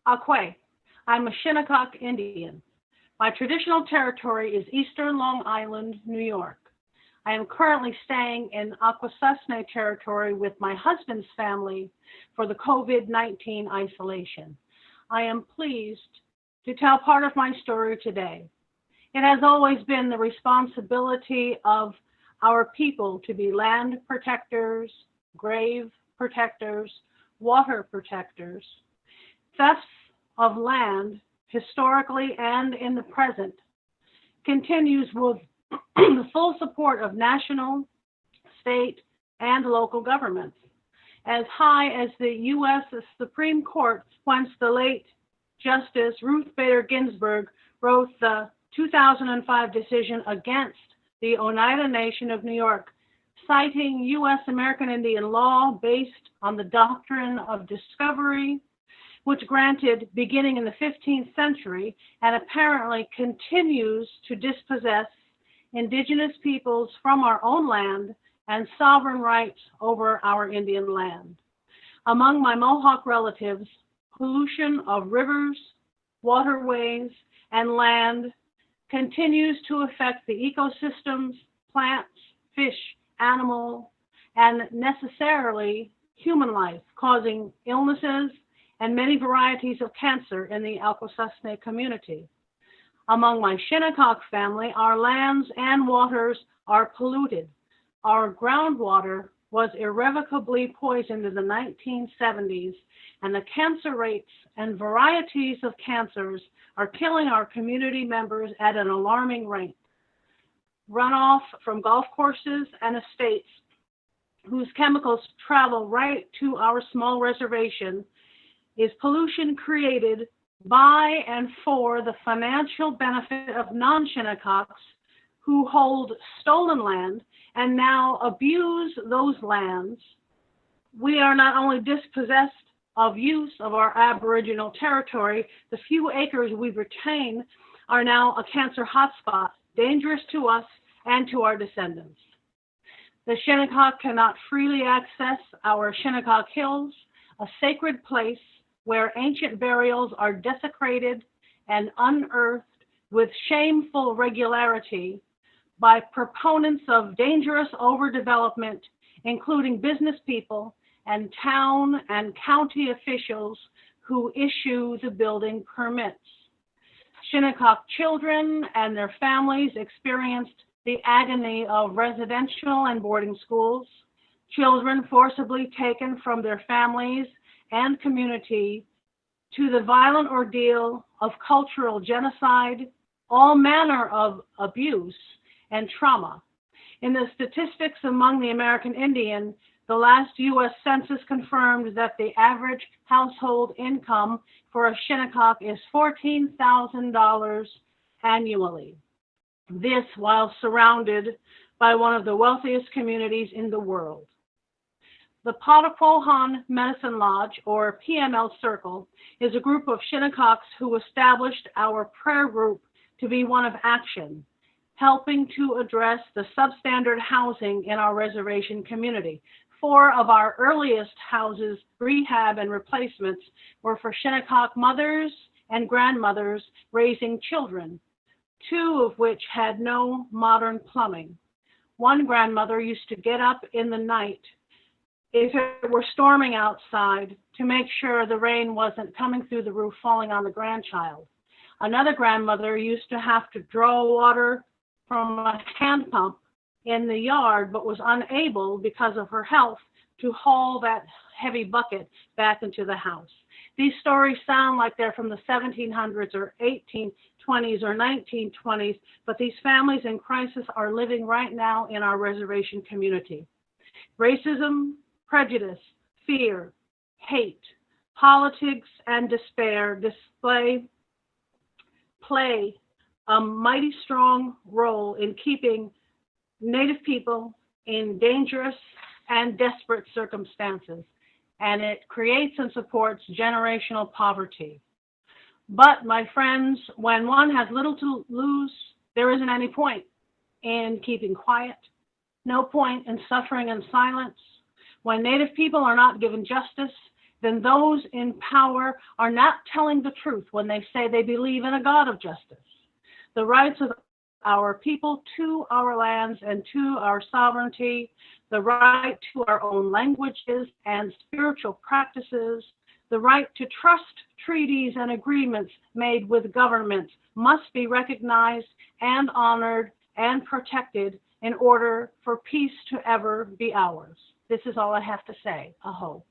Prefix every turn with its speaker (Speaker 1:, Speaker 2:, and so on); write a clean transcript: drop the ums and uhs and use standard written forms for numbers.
Speaker 1: Akwe. I'm a Shinnecock Indian. My traditional territory is Eastern Long Island, New York. I am currently staying in Akwesasne territory with my husband's family for the COVID-19 isolation. I am pleased to tell part of my story today. It has always been the responsibility of our people to be land protectors, grave protectors, water protectors. Thefts of land, historically and in the present, continues with the full support of national, state, and local governments. As high as the U.S. Supreme Court, whence the late Justice Ruth Bader Ginsburg wrote the 2005 decision against the Oneida Nation of New York, citing U.S. American Indian law based on the doctrine of discovery, which granted beginning in the 15th century and apparently continues to dispossess indigenous peoples from our own land and sovereign rights over our Indian land. Among my Mohawk relatives, pollution of rivers, waterways, and land continues to affect the ecosystems, plants, fish, animal, and necessarily human life, causing illnesses and many varieties of cancer in the Akwesasne community. Among my Shinnecock family, our lands and waters are polluted. Our groundwater was irrevocably poisoned in the 1970s, and the cancer rates and varieties of cancers are killing our community members at an alarming rate. Runoff from golf courses and estates whose chemicals travel right to our small reservation is pollution created by and for the financial benefit of non-Shinnecocks who hold stolen land and now abuse those lands. We are not only dispossessed of use of our Aboriginal territory, the few acres we retain are now a cancer hotspot, dangerous to us and to our descendants. The Shinnecock cannot freely access our Shinnecock Hills, a sacred place where ancient burials are desecrated and unearthed with shameful regularity by proponents of dangerous overdevelopment, including business people and town and county officials who issue the building permits. Shinnecock children and their families experienced the agony of residential and boarding schools, children forcibly taken from their families and community, to the violent ordeal of cultural genocide, all manner of abuse and trauma. In the statistics among the American Indian, the last U.S. Census confirmed that the average household income for a Shinnecock is $14,000 annually. This while surrounded by one of the wealthiest communities in the world. The Potawatomi Medicine Lodge, or PML Circle, is a group of Shinnecocks who established our prayer group to be one of action, helping to address the substandard housing in our reservation community. 4 of our earliest houses, rehab and replacements, were for Shinnecock mothers and grandmothers raising children, 2 of which had no modern plumbing. One grandmother used to get up in the night if it were storming outside to make sure the rain wasn't coming through the roof, falling on the grandchild. Another grandmother used to have to draw water from a hand pump in the yard, but was unable, because of her health, to haul that heavy bucket back into the house. These stories sound like they're from the 1700s or 1820s or 1920s, but these families in crisis are living right now in our reservation community. Racism, prejudice, fear, hate, politics, and despair play a mighty strong role in keeping Native people in dangerous and desperate circumstances, and it creates and supports generational poverty. But, my friends, when one has little to lose, there isn't any point in keeping quiet, no point in suffering in silence. When Native people are not given justice, then those in power are not telling the truth when they say they believe in a God of justice. The rights of our people to our lands and to our sovereignty, the right to our own languages and spiritual practices, the right to trust treaties and agreements made with governments must be recognized and honored and protected in order for peace to ever be ours. This is all I have to say. Aho.